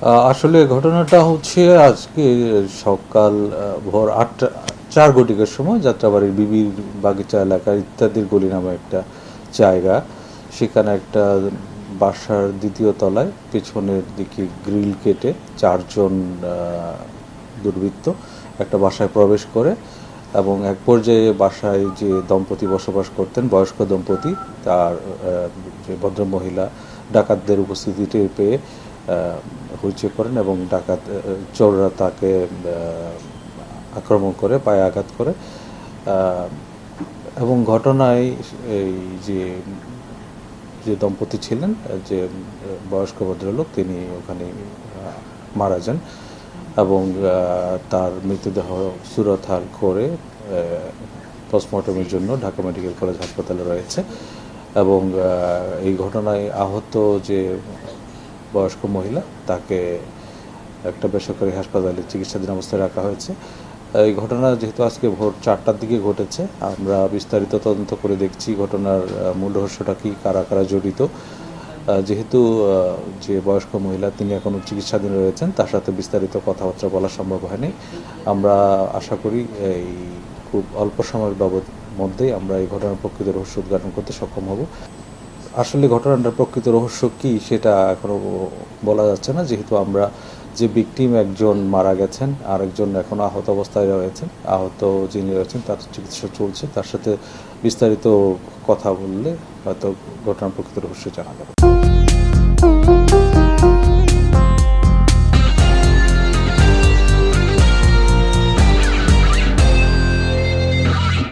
আসলে ঘটনাটা হচ্ছে আজকে সকাল ভোর 8:04 সময় যাত্রাবাড়ির বিবির বাগিচা এলাকা ইত্যাদির গলি নামে একটা জায়গা। সেখানে একটা বাসার দ্বিতীয় তলায় পেছনের দিকে গ্রিল কেটে চারজন দুর্বৃত্ত একটা বাসায় প্রবেশ করে এবং এক পর্যায়ে বাসায় যে দম্পতি বসবাস করতেন, বয়স্ক দম্পতি, তার যে ভদ্রমহিলা ডাকাতদের উপস্থিতি টের পেয়ে হইচই করেন এবং ডাকাত চোররা তাকে আক্রমণ করে, পায়ে আঘাত করে এবং ঘটনায় এই যে যে দম্পতি ছিলেন, যে বয়স্ক ভদ্রলোক, তিনি ওখানে মারা যান এবং তার মৃতদেহ সুরতহাল করে পোস্টমর্টমের জন্য ঢাকা মেডিকেল কলেজ হাসপাতালে রয়েছে এবং এই ঘটনায় আহত যে বয়স্ক মহিলা, তাকে একটা বেসরকারি হাসপাতালে চিকিৎসাধীন অবস্থায় রাখা হয়েছে। এই ঘটনা যেহেতু আজকে ভোর 4টার দিকে ঘটেছে, আমরা বিস্তারিত তদন্ত করে দেখছি ঘটনার মূল রহস্যটা কী, কারা কারা জড়িত। যেহেতু যে বয়স্ক মহিলা তিনি এখনও চিকিৎসাধীন রয়েছেন, তার সাথে বিস্তারিত কথাবার্তা বলা সম্ভব হয়নি। আমরা আশা করি এই খুব অল্প সময়ের মধ্যেই আমরা এই ঘটনার প্রকৃত রহস্য উদ্ঘাটন করতে সক্ষম হব। আসলে ঘটনাটার প্রকৃত রহস্য কী সেটা এখনও বলা যাচ্ছে না, যেহেতু আমরা যে ভিকটিম একজন মারা গেছেন, আরেকজন এখন আহত অবস্থায় রয়েছেন। আহত যিনি রয়েছেন তার চিকিৎসা চলছে, তার সাথে বিস্তারিত কথা বললে হয়তো ঘটনার প্রকৃত রহস্য জানা যাবে।